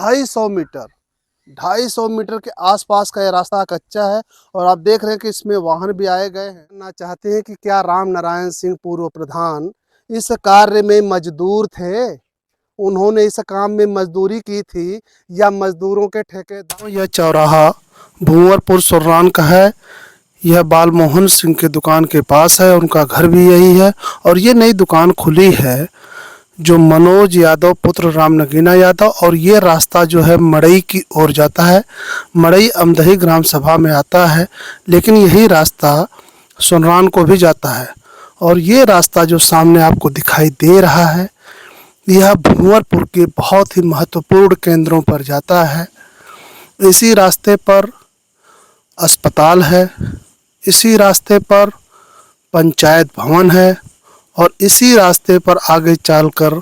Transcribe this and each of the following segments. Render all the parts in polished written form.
250 metre 250 metre के आसपास का ये रास्ता कच्चा है। और आप देख रहे हैं कि इसमें वाहन भी आए गए हैं। ना चाहते हैं कि क्या राम नारायण सिंह पूर्व प्रधान इस कार्य में मजदूर थे, उन्होंने इस काम में मजदूरी की थी, या मजदूरों के ठेकेदार। यह चौराहा भूंवरपुर सुर्रान का है। यह बालमोहन सिंह के दुकान के पास है, उनका घर भी यही है। और ये नई दुकान खुली है जो मनोज यादव पुत्र राम नगीना यादव। और ये रास्ता जो है मड़ई की ओर जाता है। मड़ई अमदही ग्राम सभा में आता है, लेकिन यही रास्ता सुनरान को भी जाता है। और ये रास्ता जो सामने आपको दिखाई दे रहा है, यह भूंवरपुर के बहुत ही महत्वपूर्ण केंद्रों पर जाता है। इसी रास्ते पर अस्पताल है, इसी रास्ते पर पंचायत भवन है, और इसी रास्ते पर आगे चलकर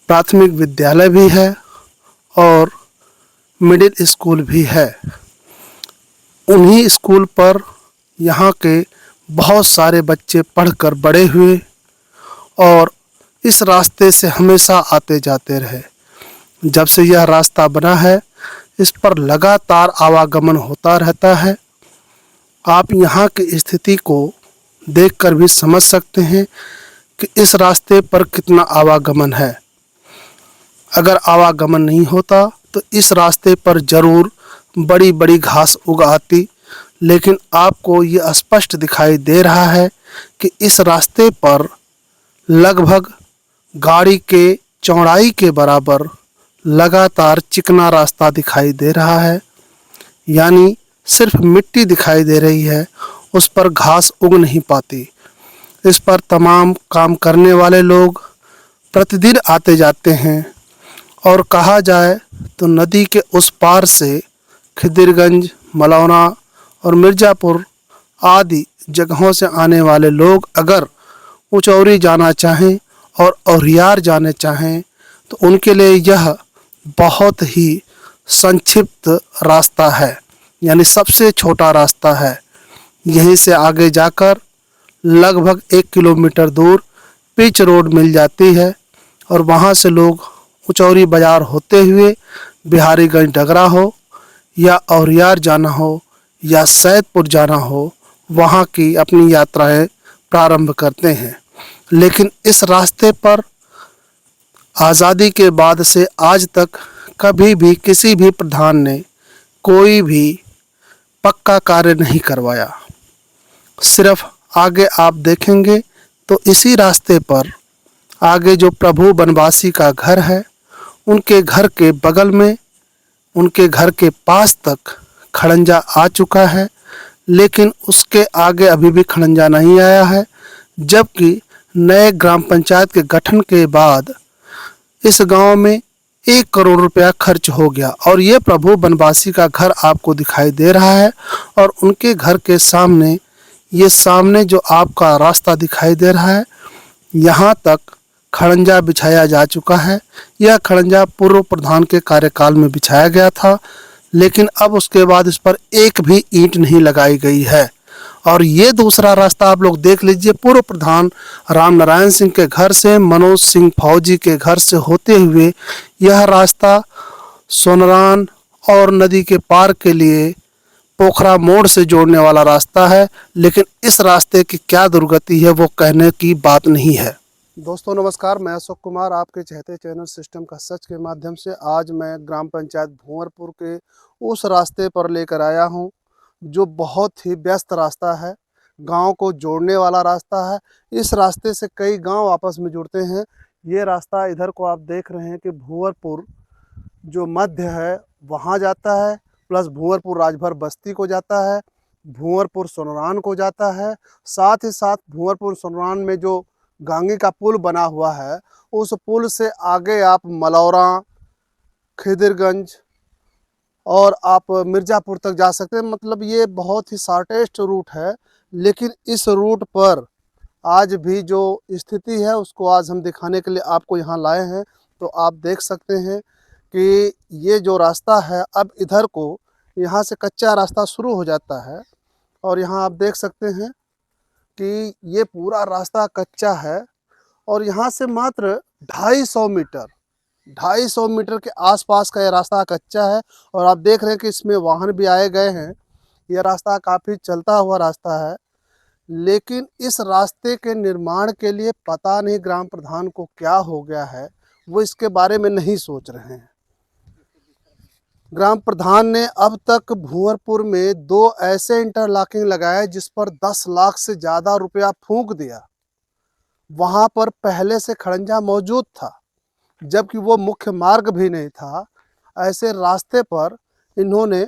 प्राथमिक विद्यालय भी है और मिडिल स्कूल भी है। उन्हीं स्कूल पर यहाँ के बहुत सारे बच्चे पढ़कर बड़े हुए और इस रास्ते से हमेशा आते जाते रहे। जब से यह रास्ता बना है, इस पर लगातार आवागमन होता रहता है। आप यहाँ की स्थिति को देखकर भी समझ सकते हैं कि इस रास्ते पर कितना आवागमन है। अगर आवागमन नहीं होता तो इस रास्ते पर ज़रूर बड़ी बड़ी घास उग आती, लेकिन आपको ये स्पष्ट दिखाई दे रहा है कि इस रास्ते पर लगभग गाड़ी के चौड़ाई के बराबर लगातार चिकना रास्ता दिखाई दे रहा है। यानी सिर्फ मिट्टी दिखाई दे रही है, उस पर घास उग नहीं पाती। इस पर तमाम काम करने वाले लोग प्रतिदिन आते जाते हैं। और कहा जाए तो नदी के उस पार से खिदिरगंज, मलौना और मिर्ज़ापुर आदि जगहों से आने वाले लोग अगर उचौरी जाना चाहें और औरियार जाने चाहें तो उनके लिए यह बहुत ही संक्षिप्त रास्ता है, यानी सबसे छोटा रास्ता है। यहीं से आगे जाकर लगभग 1 किलोमीटर दूर पिच रोड मिल जाती है और वहाँ से लोग उचौरी बाज़ार होते हुए बिहारीगंज डगरा हो या औरियार जाना हो या सैदपुर जाना हो, वहाँ की अपनी यात्राएं प्रारंभ करते हैं। लेकिन इस रास्ते पर आज़ादी के बाद से आज तक कभी भी किसी भी प्रधान ने कोई भी पक्का कार्य नहीं करवाया। सिर्फ आगे आप देखेंगे तो इसी रास्ते पर आगे जो प्रभु बनवासी का घर है, उनके घर के बगल में, उनके घर के पास तक खड़ंजा आ चुका है, लेकिन उसके आगे अभी भी खड़ंजा नहीं आया है। जबकि नए ग्राम पंचायत के गठन के बाद इस गांव में 1 करोड़ रुपया खर्च हो गया। और ये प्रभु बनवासी का घर आपको दिखाई दे रहा है। और उनके घर के सामने ये सामने जो आपका रास्ता दिखाई दे रहा है, यहाँ तक खड़ंजा बिछाया जा चुका है। यह खड़ंजा पूर्व प्रधान के कार्यकाल में बिछाया गया था, लेकिन अब उसके बाद इस पर एक भी ईंट नहीं लगाई गई है। और ये दूसरा रास्ता आप लोग देख लीजिए, पूर्व प्रधान राम नारायण सिंह के घर से मनोज सिंह फौजी के घर से होते हुए यह रास्ता सोनरान और नदी के पार के लिए पोखरा मोड़ से जोड़ने वाला रास्ता है। लेकिन इस रास्ते की क्या दुर्गति है वो कहने की बात नहीं है। दोस्तों नमस्कार, मैं अशोक कुमार आपके चहते चैनल सिस्टम का सच के माध्यम से आज मैं ग्राम पंचायत भूंवरपुर के उस रास्ते पर लेकर आया हूं जो बहुत ही व्यस्त रास्ता है, गांव को जोड़ने वाला रास्ता है। इस रास्ते से कई गांव आपस में जुड़ते हैं। ये रास्ता इधर को आप देख रहे हैं कि भूंवरपुर जो मध्य है वहाँ जाता है, प्लस भूंवरपुर राजभर बस्ती को जाता है, भूंवरपुर सोनरान को जाता है। साथ ही साथ भूंवरपुर सोनरान में जो गांगी का पुल बना हुआ है, उस पुल से आगे आप मलौरा, खिदिरगंज और आप मिर्ज़ापुर तक जा सकते हैं। मतलब ये बहुत ही शॉर्टेस्ट रूट है। लेकिन इस रूट पर आज भी जो स्थिति है उसको आज हम दिखाने के लिए आपको यहाँ लाए हैं। तो आप देख सकते हैं कि ये जो रास्ता है, अब इधर को यहाँ से कच्चा रास्ता शुरू हो जाता है और यहाँ आप देख सकते हैं कि ये पूरा रास्ता कच्चा है। और यहाँ से मात्र 250 मीटर 250 मीटर के आसपास का ये रास्ता कच्चा है और आप देख रहे हैं कि इसमें वाहन भी आए गए हैं। ये रास्ता काफ़ी चलता हुआ रास्ता है, लेकिन इस रास्ते के निर्माण के लिए पता नहीं ग्राम प्रधान को क्या हो गया है, वो इसके बारे में नहीं सोच रहे हैं। ग्राम प्रधान ने अब तक भूंवरपुर में 2 ऐसे इंटरलॉकिंग लगाए जिस पर 10 लाख से ज़्यादा रुपया फूंक दिया। वहाँ पर पहले से खड़ंजा मौजूद था, जबकि वो मुख्य मार्ग भी नहीं था। ऐसे रास्ते पर इन्होंने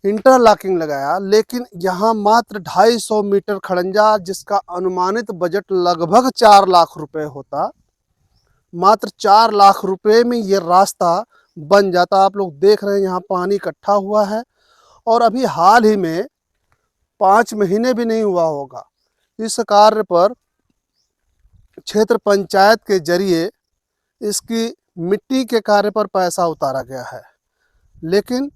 इंटरलॉकिंग लगाया, लेकिन यहाँ मात्र 250 मीटर खड़ंजा, जिसका अनुमानित बजट लगभग 4 लाख रुपए होता, मात्र 4 लाख रुपए में ये रास्ता बन जाता। आप लोग देख रहे हैं यहाँ पानी इकट्ठा हुआ है और अभी हाल ही में 5 महीने भी नहीं हुआ होगा, इस कार्य पर क्षेत्र पंचायत के जरिए इसकी मिट्टी के कार्य पर पैसा उतारा गया है, लेकिन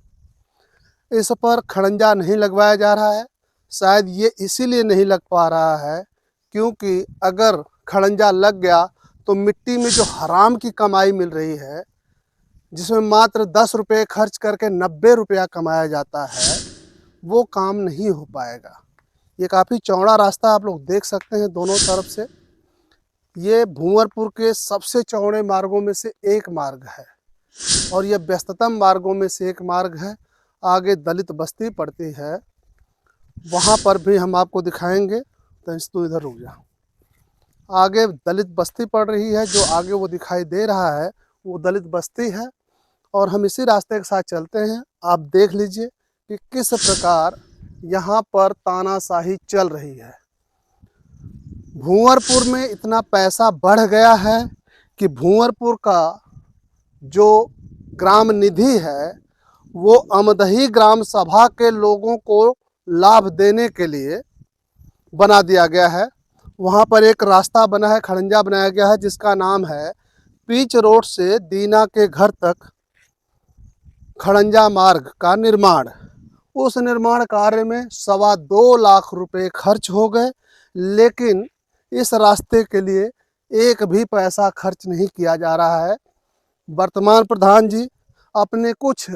इस पर खड़ंजा नहीं लगवाया जा रहा है। शायद ये इसीलिए नहीं लग पा रहा है क्योंकि अगर खड़ंजा लग गया तो मिट्टी में जो हराम की कमाई मिल रही है, जिसमें मात्र 10 रुपये खर्च करके 90 रुपया कमाया जाता है, वो काम नहीं हो पाएगा। ये काफ़ी चौड़ा रास्ता आप लोग देख सकते हैं दोनों तरफ से। ये भूंवरपुर के सबसे चौड़े मार्गों में से एक मार्ग है और ये व्यस्ततम मार्गों में से एक मार्ग है। आगे दलित बस्ती पड़ती है, वहाँ पर भी हम आपको दिखाएंगे। तो इधर रुक जा। आगे दलित बस्ती पड़ रही है, जो आगे वो दिखाई दे रहा है वो दलित बस्ती है और हम इसी रास्ते के साथ चलते हैं। आप देख लीजिए कि किस प्रकार यहाँ पर तानाशाही चल रही है। भूंवरपुर में इतना पैसा बढ़ गया है कि भूंवरपुर का जो ग्राम निधि है वो अमदही ग्राम सभा के लोगों को लाभ देने के लिए बना दिया गया है। वहाँ पर एक रास्ता बना है, खड़ंजा बनाया गया है, जिसका नाम है पीच रोड से दीना के घर तक खड़ंजा मार्ग का निर्माण। उस निर्माण कार्य में 2.25 लाख रुपए खर्च हो गए, लेकिन इस रास्ते के लिए एक भी पैसा खर्च नहीं किया जा रहा है। वर्तमान प्रधान जी अपने कुछ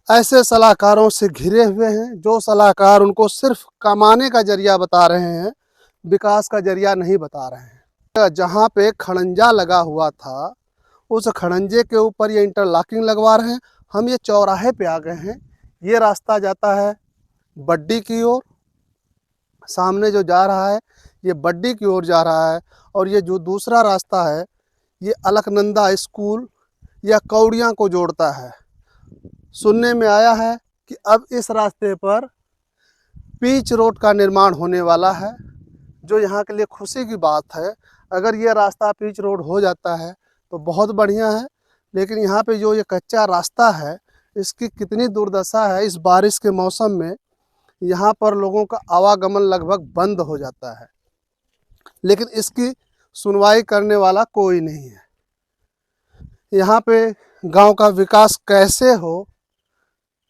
ऐसे सलाहकारों से घिरे हुए हैं, जो सलाहकार उनको सिर्फ कमाने का जरिया बता रहे हैं, विकास का जरिया नहीं बता रहे हैं। जहाँ पे खड़ंजा लगा हुआ था, उस खड़ंजे के ऊपर ये इंटरलॉकिंग लगवा रहे हैं। हम ये चौराहे पे आ गए हैं। ये रास्ता जाता है बड्डी की ओर, सामने जो जा रहा है ये बड्डी की ओर जा रहा है, और ये जो दूसरा रास्ता है ये अलकनंदा स्कूल या कौड़ियाँ को जोड़ता है। सुनने में आया है कि अब इस रास्ते पर पीच रोड का निर्माण होने वाला है, जो यहाँ के लिए खुशी की बात है। अगर ये रास्ता पीच रोड हो जाता है तो बहुत बढ़िया है, लेकिन यहाँ पे जो ये कच्चा रास्ता है इसकी कितनी दुर्दशा है। इस बारिश के मौसम में यहाँ पर लोगों का आवागमन लगभग बंद हो जाता है, लेकिन इसकी सुनवाई करने वाला कोई नहीं है। यहाँ पे गांव का विकास कैसे हो,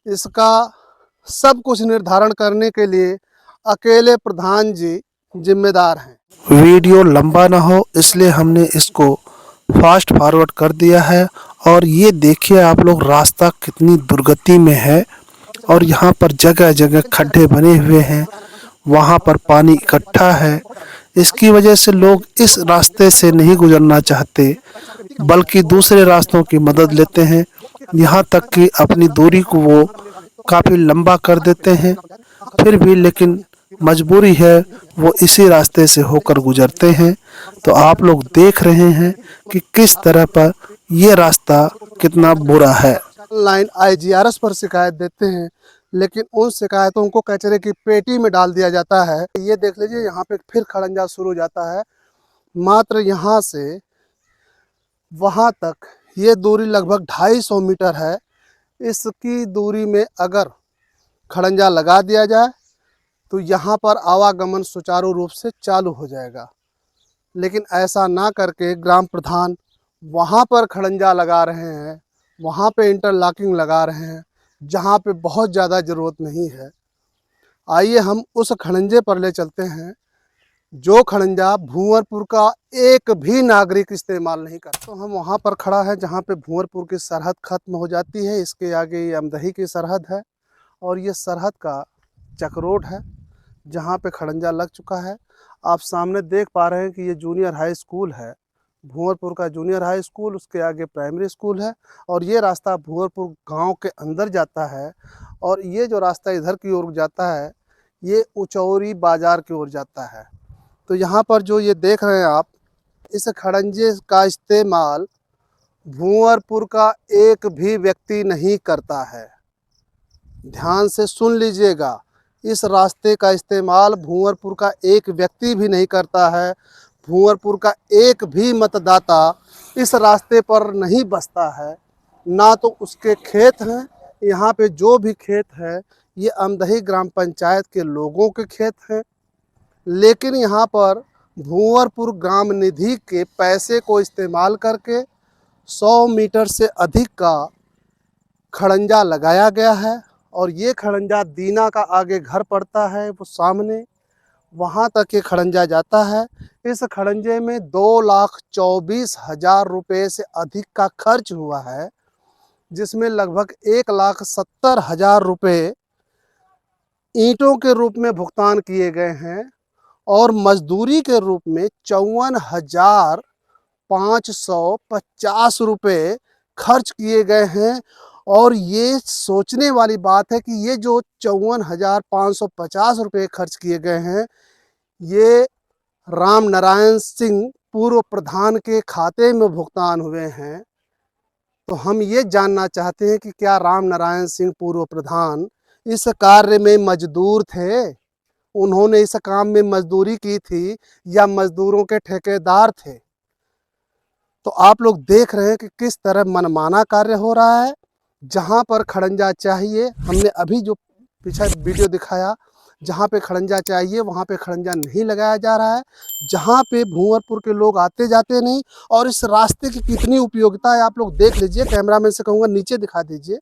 इसका सब कुछ निर्धारण करने के लिए अकेले प्रधान जी जिम्मेदार हैं। वीडियो लंबा ना हो इसलिए हमने इसको फास्ट फॉरवर्ड कर दिया है। और ये देखिए आप लोग, रास्ता कितनी दुर्गति में है और यहाँ पर जगह जगह खड्डे बने हुए हैं, वहाँ पर पानी इकट्ठा है। इसकी वजह से लोग इस रास्ते से नहीं गुजरना चाहते, बल्कि दूसरे रास्तों की मदद लेते हैं। यहाँ तक कि अपनी दूरी को वो काफ़ी लंबा कर देते हैं, फिर भी लेकिन मजबूरी है वो इसी रास्ते से होकर गुजरते हैं। तो आप लोग देख रहे हैं कि किस तरह पर ये रास्ता कितना बुरा है। ऑनलाइन IGRS पर शिकायत देते हैं, लेकिन उन शिकायतों को कचरे की पेटी में डाल दिया जाता है। ये देख लीजिए, यहाँ पे फिर खड़ंजा शुरू हो जाता है। मात्र यहाँ से वहाँ तक ये दूरी लगभग 250 मीटर है। इसकी दूरी में अगर खड़ंजा लगा दिया जाए तो यहाँ पर आवागमन सुचारू रूप से चालू हो जाएगा, लेकिन ऐसा ना करके ग्राम प्रधान वहाँ पर खड़ंजा लगा रहे हैं, वहाँ पे इंटरलॉकिंग लगा रहे हैं, जहाँ पे बहुत ज़्यादा ज़रूरत नहीं है। आइए हम उस खड़ंजे पर ले चलते हैं जो खड़ंजा भूंवरपुर का एक भी नागरिक इस्तेमाल नहीं करता। तो हम वहाँ पर खड़ा है जहाँ पे भूंवरपुर की सरहद खत्म हो जाती है। इसके आगे ये अमदही की सरहद है और ये सरहद का चक्रोड है जहाँ पे खड़ंजा लग चुका है। आप सामने देख पा रहे हैं कि ये जूनियर हाई स्कूल है, भूंवरपुर का जूनियर हाई स्कूल, उसके आगे प्राइमरी स्कूल है और ये रास्ता भूंवरपुर गांव के अंदर जाता है। और ये जो रास्ता इधर की ओर जाता है ये उचौरी बाजार की ओर जाता है। तो यहाँ पर जो ये देख रहे हैं आप, इस खड़ंजे का इस्तेमाल भूंवरपुर का एक भी व्यक्ति नहीं करता है। ध्यान से सुन लीजिएगा, इस रास्ते का इस्तेमाल भूंवरपुर का एक व्यक्ति भी नहीं करता है। भूंवरपुर का एक भी मतदाता इस रास्ते पर नहीं बसता है, ना तो उसके खेत हैं। यहाँ पे जो भी खेत है ये अमदही ग्राम पंचायत के लोगों के खेत हैं, लेकिन यहाँ पर भूंवरपुर ग्राम निधि के पैसे को इस्तेमाल करके 100 मीटर से अधिक का खड़ंजा लगाया गया है। और ये खड़ंजा दीना का आगे घर पड़ता है, वो सामने वहाँ तक ये खड़ंजा जाता है। इस खड़ंजे में 2,24,000 रुपये से अधिक का खर्च हुआ है, जिसमें लगभग 1,70,000 रुपये ईंटों के रूप में भुगतान किए गए हैं और मजदूरी के रूप में 54,550 रुपये खर्च किए गए हैं। और ये सोचने वाली बात है कि ये जो 54,550 रुपये खर्च किए गए हैं ये राम नारायण सिंह पूर्व प्रधान के खाते में भुगतान हुए हैं। तो हम ये जानना चाहते हैं कि क्या राम नारायण सिंह पूर्व प्रधान इस कार्य में मजदूर थे, उन्होंने इस काम में मजदूरी की थी या मजदूरों के ठेकेदार थे। तो आप लोग देख रहे हैं कि किस तरह मनमाना कार्य हो रहा है। जहां पर खड़ंजा चाहिए, हमने अभी जो पीछे वीडियो दिखाया, जहां पे खड़ंजा चाहिए वहां पे खड़ंजा नहीं लगाया जा रहा है। जहां पे भूंवरपुर के लोग आते जाते नहीं, और इस रास्ते की कितनी उपयोगिता है आप लोग देख लीजिए। कैमरामैन से कहूँगा नीचे दिखा दीजिए,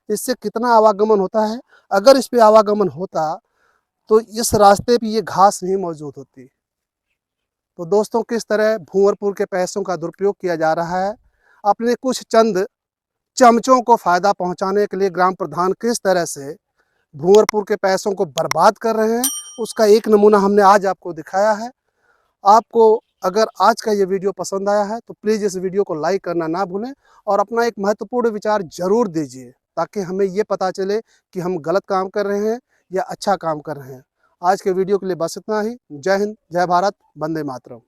इससे कितना आवागमन होता है। अगर इस पे आवागमन होता तो इस रास्ते पे ये घास नहीं मौजूद होती। तो दोस्तों, किस तरह भूंवरपुर के पैसों का दुरुपयोग किया जा रहा है। अपने कुछ चंद चमचों को फ़ायदा पहुंचाने के लिए ग्राम प्रधान किस तरह से भूंवरपुर के पैसों को बर्बाद कर रहे हैं, उसका एक नमूना हमने आज आपको दिखाया है। आपको अगर आज का ये वीडियो पसंद आया है तो प्लीज़ इस वीडियो को लाइक करना ना भूलें और अपना एक महत्वपूर्ण विचार ज़रूर दीजिए, ताकि हमें ये पता चले कि हम गलत काम कर रहे हैं या अच्छा काम कर रहे हैं। आज के वीडियो के लिए बस इतना ही। जय हिंद, जय भारत, वंदे मातरम।